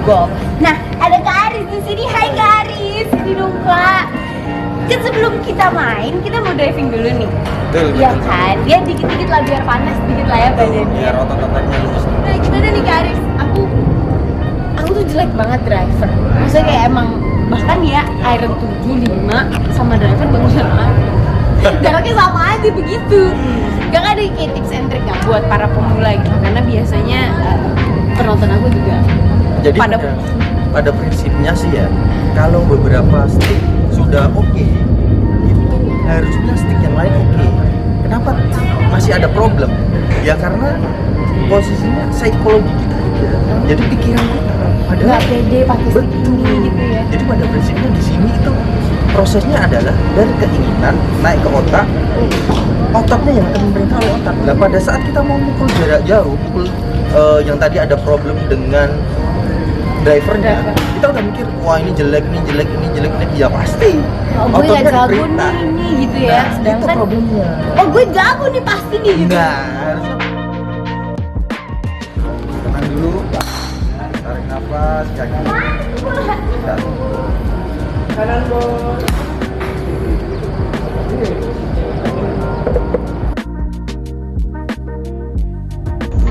golf. Nah, ada Kak Aris di sini. Hai Kak Aris, ini dong Kak. Kan sebelum kita main, kita mau diving dulu nih. Betul. Iya kan? Ya dikit-dikit lah biar panas dikit lah ya badannya. Biar otot-ototnya lurus. Nah, gimana nih Kak Aris? Aku tuh jelek banget driver. Maksudnya kayak emang bahkan ya iron 75 sama driver bagusan aku. Jaraknya sama aja begitu. Gak ada kayak tips and trick gak buat para pemula gitu. Karena biasanya penonton aku juga Jadi pada prinsipnya sih ya, kalau beberapa stick sudah oke, itu harusnya stick yang lain oke. Kenapa masih ada problem? Ya karena posisinya psikologi kita aja. Jadi pikiran kita nggak pede pakai stick tinggi gitu ya. Jadi pada prinsipnya di sini itu prosesnya adalah dari keinginan naik ke otak, otaknya yang akan memerintah oleh otak. Nah pada saat kita mau mukul jarak jauh, mukul yang tadi ada problem dengan drivernya, kita udah mikir wah ini jelek, ini jelek, ini jelek, ini ya pasti. Oh, gue nggak jago nih ini gitu ya. Nah, sedangkan itu problemnya. oh gue jago nih pasti nih gitu. Enggak, harusnya tenang dulu, tarik nafas, kaki kanan bos.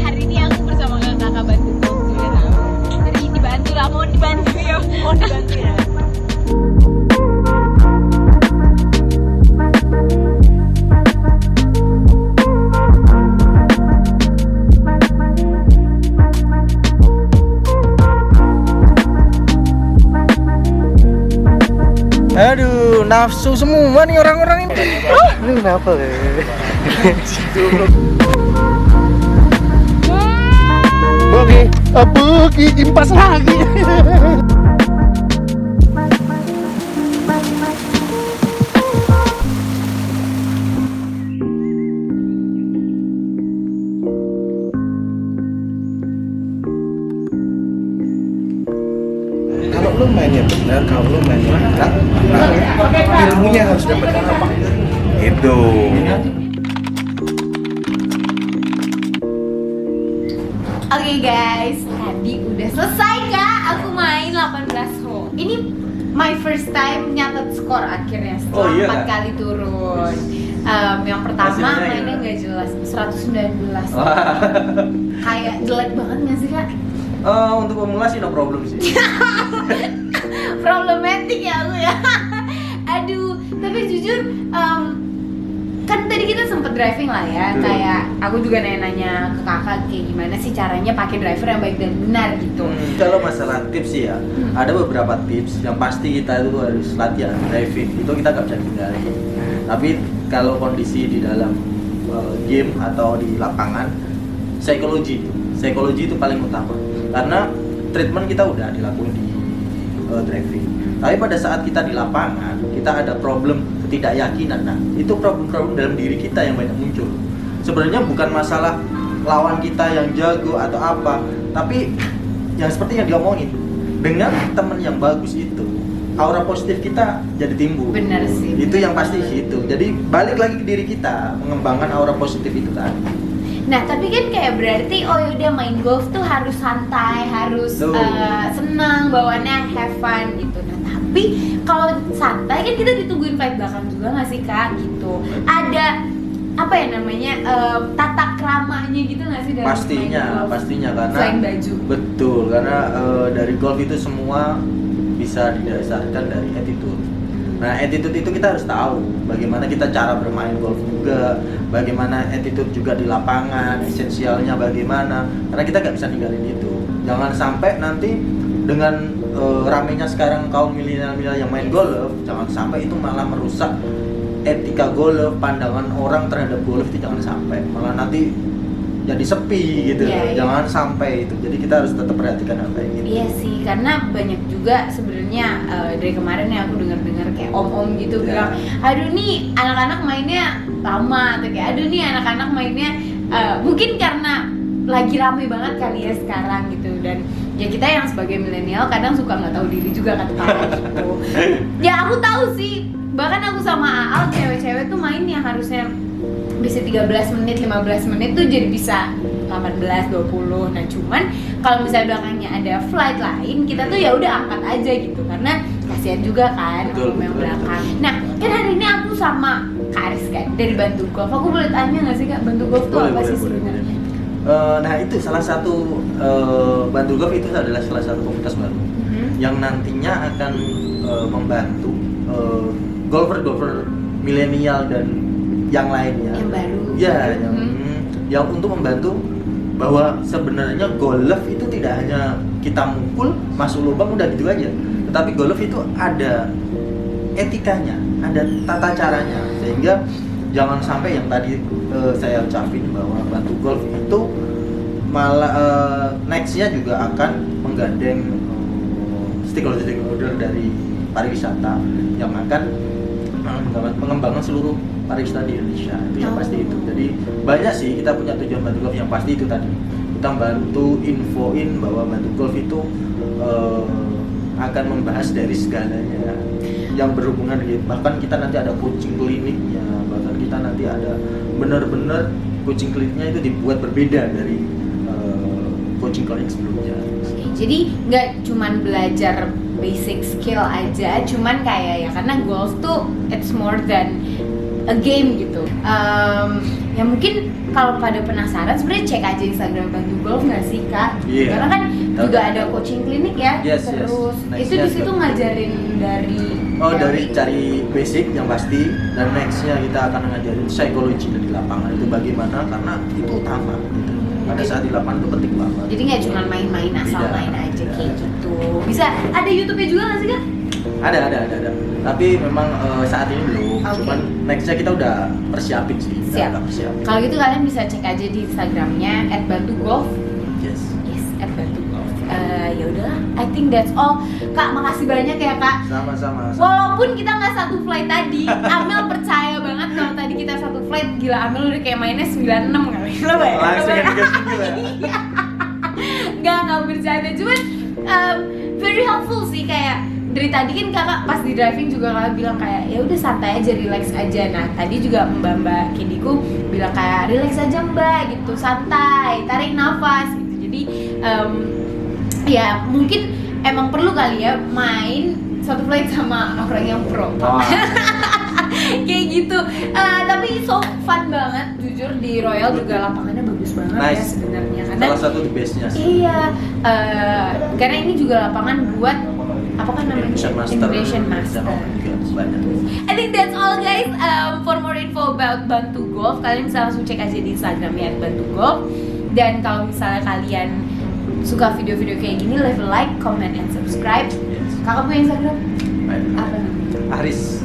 Hari ini aku bersama kakak bantu ya. Jadi dibantu lah, mau dibantu ya. Mau dibantu ya. Aduh, nafsu semua nih orang-orang ini. Lu kenapa ya? Bogi, impas lagi. Kalau lu mainnya benar, kalau lu mainnya benar, nah, ilmunya harus dapat apa? Itu. Oke guys, tadi udah selesai Kak. Aku main 18 hole. Ini my first time nyatet skor akhirnya setelah 4 kali turun. Yang pertama Hasilnya mainnya nggak jelas, 119. Kayak jelek banget nggak sih Kak? Untuk pemula sih no problem sih. Problematik ya aku ya. Aduh, tapi jujur kan tadi kita sempet driving lah ya. Kayak aku juga nanya-nanya ke kakak kayak gimana sih caranya pakai driver yang baik dan benar gitu. Kalau masalah tips sih ya, ada beberapa tips yang pasti kita itu harus latihan driving. Itu kita nggak bisa tinggalin. Tapi kalau kondisi di dalam game atau di lapangan, psikologi itu paling utama. Karena treatment kita udah dilakukan di driving. Tapi pada saat kita di lapangan, kita ada problem ketidakyakinan. Nah, itu problem-problem dalam diri kita yang banyak muncul. Sebenarnya bukan masalah lawan kita yang jago atau apa, tapi yang seperti yang diomongin, dengan teman yang bagus itu, aura positif kita jadi timbul. Bener sih. Itu yang pasti itu. Jadi balik lagi ke diri kita, mengembangkan aura positif itu tadi. Nah, tapi kan kayak berarti oh yaudah main golf tuh harus santai, harus senang, bawaannya have fun gitu. Nah, tapi kalau santai kan kita ditungguin fight belakang juga nggak sih Kak gitu. Ada apa ya namanya tata keramanya gitu nggak sih dari Pastinya karena selain baju. Betul, karena dari golf itu semua bisa didasarkan dari attitude. Nah, attitude itu kita harus tahu bagaimana kita cara bermain golf juga, bagaimana attitude juga di lapangan, esensialnya bagaimana. Karena kita nggak bisa ninggalin itu. Jangan sampai nanti dengan ramenya sekarang kaum milenial yang main golf, jangan sampai itu malah merusak etika golf, pandangan orang terhadap golf itu jangan sampai. Malah nanti jadi sepi gitu. Jangan sampai itu. Jadi kita harus tetap perhatikan hal kayak gitu. Iya sih, karena banyak juga sebenarnya dari kemarin ya aku dengar kayak om-om gitu bilang, aduh nih anak-anak mainnya lama, atau kayak aduh nih anak-anak mainnya mungkin karena lagi rame banget kali ya sekarang gitu. Dan ya kita yang sebagai milenial kadang suka nggak tahu diri juga kata gitu. Ya aku tahu sih bahkan aku sama Aal cewek-cewek tuh main yang harusnya bisa 13 menit, 15 menit tuh jadi bisa 18, 20. Nah cuman kalau misalnya belakangnya ada flight lain, kita tuh ya udah angkat aja gitu karena kasihan juga kan kalau yang belakang. Nah kan hari ini aku sama Kak Aris kan dari Bantu Golf. Aku boleh tanya nggak sih Kak, Bantu Golf tuh apa sih sebenarnya? Nah itu salah satu Bantu Golf itu adalah salah satu komunitas baru yang nantinya akan membantu golfer-golfer milenial dan yang lainnya. Yang baru. Ya, yang untuk membantu bahwa sebenarnya golf itu tidak hanya kita mukul masuk lubang udah gitu aja, tetapi golf itu ada etikanya, ada tata caranya, sehingga jangan sampai yang tadi saya ucapin bahwa Bantu Golf itu malah nextnya juga akan menggandeng stakeholder dari pariwisata yang akan mengembangkan seluruh pariwisata di Indonesia. Itu yang pasti itu. Jadi banyak sih kita punya tujuan Bantu Golf, yang pasti itu tadi kita bantu infoin bahwa Bantu Golf itu akan membahas dari segalanya yang berhubungan gitu. Bahkan kita nanti ada coaching kliniknya, bahkan kita nanti ada benar-benar coaching kliniknya itu dibuat berbeda dari coaching klinik sebelumnya. Jadi nggak cuman belajar basic skill aja, cuman kayak ya karena golf tuh it's more than a game gitu. Ya mungkin kalau pada penasaran sebenarnya cek aja Instagram Bantu Golf nggak sih Kak? Iya. Karena kan juga ada coaching klinik ya. Yes, terus yes. itu di situ ngajarin dari dari cari basic yang pasti, dan nextnya kita akan ngajarin psikologi di lapangan itu bagaimana, karena itu utama gitu. Pada saat di lapangan itu penting banget. Jadi nggak cuma main-main asal main aja kayak gitu. Bisa ada YouTube-nya juga nggak sih Kak? Ada. Tapi memang saat ini belum. Okay. Cuman nextnya kita udah persiapin sih. Siap. Udah persiapin. Kalau gitu kalian bisa cek aja di Instagramnya @bantugolf. Yes. Yes, @bantugolf. Ya udahlah, I think that's all. Kak, makasih banyak ya Kak. Sama-sama. Walaupun kita nggak satu flight tadi, Amel percaya banget kalau tadi kita satu flight. Gila, Amel udah kayak mainnya 96 kali. Lo bayangin? Langsung yang 39 ya. Nggak bercanda, cuman very helpful sih. Kayak dari tadi kan kakak pas di driving juga kakak bilang kayak ya udah santai aja, relax aja. Nah tadi juga mbak Kindiku bilang kayak relax aja mbak gitu, santai, tarik nafas gitu. Jadi ya mungkin emang perlu kali ya main satu flight sama orang yang pro. Kayak gitu. Tapi so fun banget jujur, di Royal juga lapangannya bagus banget ya sebenarnya. Karena salah satu the best-nya sih. Iya, karena ini juga lapangan buat apa kan namanya? Indonesian Master. I think that's all guys. For more info about Bantu Golf, kalian bisa langsung cek aja di Instagramnya @bantugolf. Dan kalau misalnya kalian suka video-video kayak gini, leave a like, comment, and subscribe. Kakak punya Instagram? Apa namanya? Aris.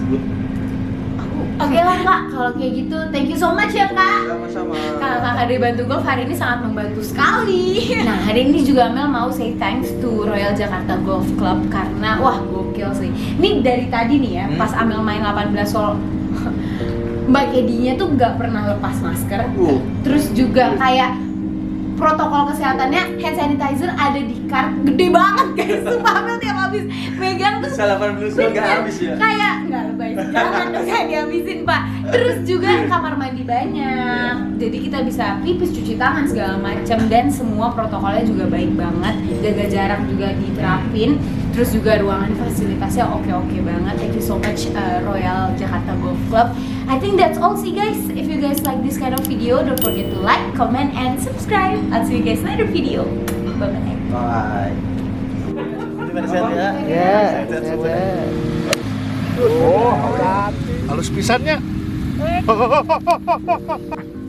Oke lah Kak, kalau kayak gitu, thank you so much ya Kak. Sama-sama. Kakak dari Bantu Golf hari ini sangat membantu sekali. Nah hari ini juga Amel mau say thanks to Royal Jakarta Golf Club karena wah gokil sih. Ini dari tadi nih ya, pas Amel main 18 hole, Mbak Kedinya tuh nggak pernah lepas masker. Terus juga kayak protokol kesehatannya, hand sanitizer ada di kart gede banget guys. Sumpah Amel tiap habis megang tuh Salah 80 nggak habis ya? Kayak nggak lebay, jangan dong, saya dihabisin Pak. Terus juga kamar mandi banyak, jadi kita bisa pipis, cuci tangan segala macam, dan semua protokolnya juga baik banget. Jaga jarak juga diterapin. Terus juga ruangan fasilitasnya oke banget. Thank you so much Royal Jakarta Golf Club. I think that's all sih guys. If you guys like this kind of video, don't forget to like, comment, and subscribe. I'll see you guys in another video. Bye bye. Bye. Terima kasih ya. Ya, oh, halus pisannya.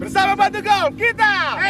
Bersama Bantu Golf kita.